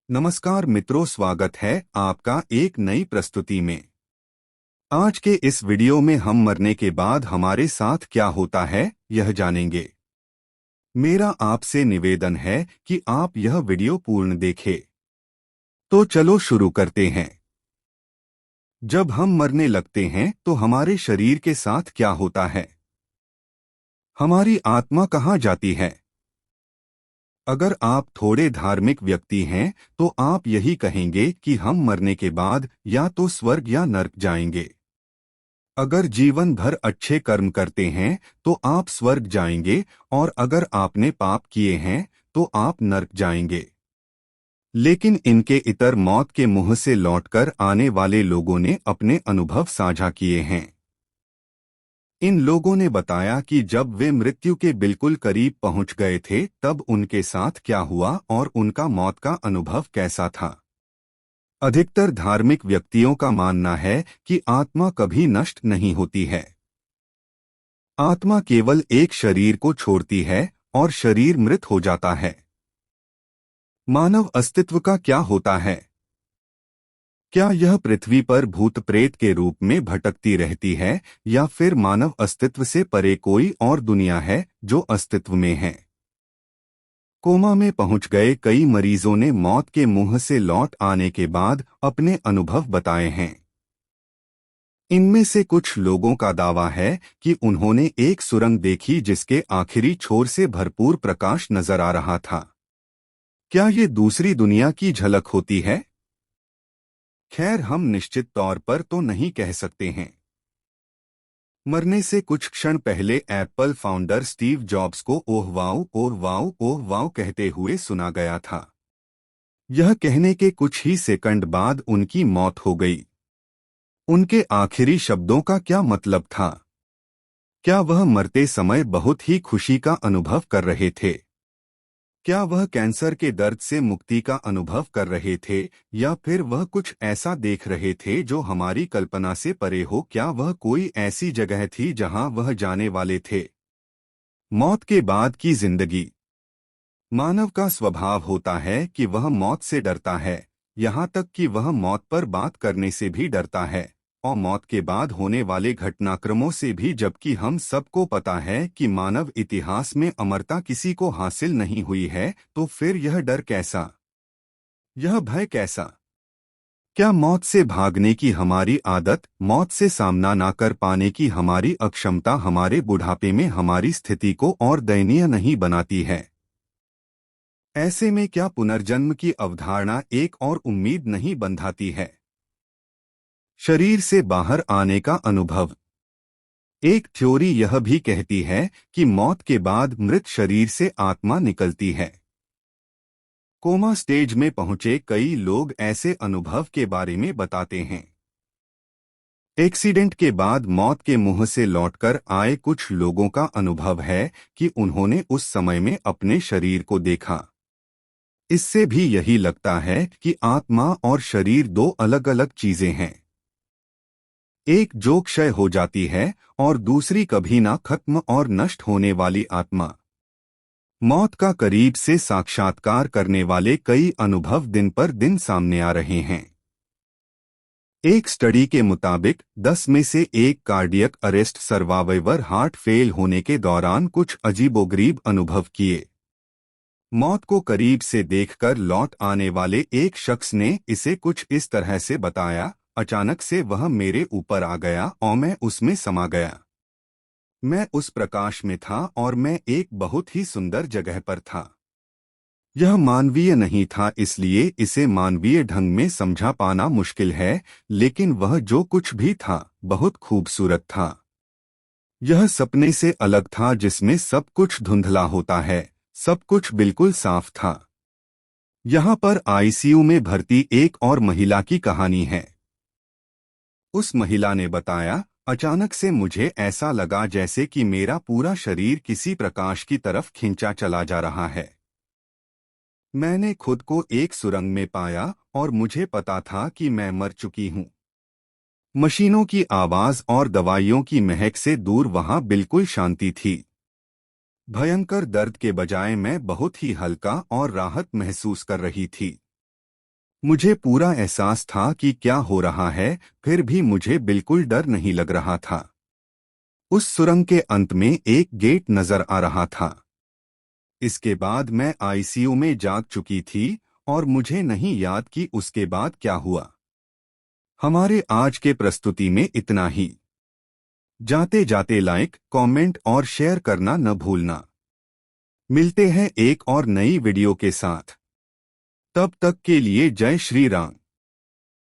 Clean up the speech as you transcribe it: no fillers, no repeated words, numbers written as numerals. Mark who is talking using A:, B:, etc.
A: नमस्कार मित्रों, स्वागत है आपका एक नई प्रस्तुति में। आज के इस वीडियो में हम मरने के बाद हमारे साथ क्या होता है यह जानेंगे। मेरा आपसे निवेदन है कि आप यह वीडियो पूर्ण देखें। तो चलो शुरू करते हैं। जब हम मरने लगते हैं तो हमारे शरीर के साथ क्या होता है? हमारी आत्मा कहाँ जाती है? अगर आप थोड़े धार्मिक व्यक्ति हैं तो आप यही कहेंगे कि हम मरने के बाद या तो स्वर्ग या नर्क जाएंगे। अगर जीवन भर अच्छे कर्म करते हैं तो आप स्वर्ग जाएंगे, और अगर आपने पाप किए हैं तो आप नर्क जाएंगे। लेकिन इनके इतर मौत के मुंह से लौटकर आने वाले लोगों ने अपने अनुभव साझा किए हैं। इन लोगों ने बताया कि जब वे मृत्यु के बिल्कुल करीब पहुंच गए थे तब उनके साथ क्या हुआ और उनका मौत का अनुभव कैसा था। अधिकतर धार्मिक व्यक्तियों का मानना है कि आत्मा कभी नष्ट नहीं होती है। आत्मा केवल एक शरीर को छोड़ती है और शरीर मृत हो जाता है। मानव अस्तित्व का क्या होता है? क्या यह पृथ्वी पर भूत प्रेत के रूप में भटकती रहती है या फिर मानव अस्तित्व से परे कोई और दुनिया है जो अस्तित्व में है? कोमा में पहुंच गए कई मरीजों ने मौत के मुंह से लौट आने के बाद अपने अनुभव बताए हैं। इनमें से कुछ लोगों का दावा है कि उन्होंने एक सुरंग देखी जिसके आखिरी छोर से भरपूर प्रकाश नजर आ रहा था। क्या ये दूसरी दुनिया की झलक होती है? खैर, हम निश्चित तौर पर तो नहीं कह सकते हैं। मरने से कुछ क्षण पहले एप्पल फाउंडर स्टीव जॉब्स को oh wow oh wow oh wow कहते हुए सुना गया था। यह कहने के कुछ ही सेकंड बाद उनकी मौत हो गई। उनके आखिरी शब्दों का क्या मतलब था? क्या वह मरते समय बहुत ही खुशी का अनुभव कर रहे थे? क्या वह कैंसर के दर्द से मुक्ति का अनुभव कर रहे थे, या फिर वह कुछ ऐसा देख रहे थे जो हमारी कल्पना से परे हो? क्या वह कोई ऐसी जगह थी जहां वह जाने वाले थे? मौत के बाद की जिंदगी। मानव का स्वभाव होता है कि वह मौत से डरता है, यहाँ तक कि वह मौत पर बात करने से भी डरता है, और मौत के बाद होने वाले घटनाक्रमों से भी। जबकि हम सबको पता है कि मानव इतिहास में अमरता किसी को हासिल नहीं हुई है, तो फिर यह डर कैसा? यह भय कैसा? क्या मौत से भागने की हमारी आदत, मौत से सामना ना कर पाने की हमारी अक्षमता हमारे बुढ़ापे में हमारी स्थिति को और दयनीय नहीं बनाती है? ऐसे में क्या पुनर्जन्म की अवधारणा एक और उम्मीद नहीं बंधाती है? शरीर से बाहर आने का अनुभव। एक थ्योरी यह भी कहती है कि मौत के बाद मृत शरीर से आत्मा निकलती है। कोमा स्टेज में पहुंचे कई लोग ऐसे अनुभव के बारे में बताते हैं। एक्सीडेंट के बाद मौत के मुंह से लौटकर आए कुछ लोगों का अनुभव है कि उन्होंने उस समय में अपने शरीर को देखा। इससे भी यही लगता है कि आत्मा और शरीर दो अलग अलग चीजें हैं। एक जो क्षय हो जाती है और दूसरी कभी ना खत्म और नष्ट होने वाली आत्मा। मौत का करीब से साक्षात्कार करने वाले कई अनुभव दिन पर दिन सामने आ रहे हैं। एक स्टडी के मुताबिक 10 में से एक cardiac arrest survivor heart fail होने के दौरान कुछ अजीबोगरीब अनुभव किए। मौत को करीब से देखकर लौट आने वाले एक शख्स ने इसे कुछ इस तरह से बताया, अचानक से वह मेरे ऊपर आ गया और मैं उसमें समा गया। मैं उस प्रकाश में था और मैं एक बहुत ही सुंदर जगह पर था। यह मानवीय नहीं था, इसलिए इसे मानवीय ढंग में समझा पाना मुश्किल है, लेकिन वह जो कुछ भी था बहुत खूबसूरत था। यह सपने से अलग था जिसमें सब कुछ धुंधला होता है, सब कुछ बिल्कुल साफ था। यहाँ पर आईसीयू में भर्ती एक और महिला की कहानी है। उस महिला ने बताया, अचानक से मुझे ऐसा लगा जैसे कि मेरा पूरा शरीर किसी प्रकाश की तरफ खींचा चला जा रहा है। मैंने खुद को एक सुरंग में पाया और मुझे पता था कि मैं मर चुकी हूँ। मशीनों की आवाज और दवाइयों की महक से दूर वहां बिल्कुल शांति थी। भयंकर दर्द के बजाय मैं बहुत ही हल्का और राहत महसूस कर रही थी। मुझे पूरा एहसास था कि क्या हो रहा है, फिर भी मुझे बिल्कुल डर नहीं लग रहा था। उस सुरंग के अंत में एक गेट नजर आ रहा था। इसके बाद मैं आईसीयू में जाग चुकी थी और मुझे नहीं याद कि उसके बाद क्या हुआ। हमारे आज के प्रस्तुति में इतना ही। जाते जाते लाइक, कमेंट और शेयर करना न भूलना। मिलते हैं एक और नई वीडियो के साथ। तब तक के लिए जय श्री राम।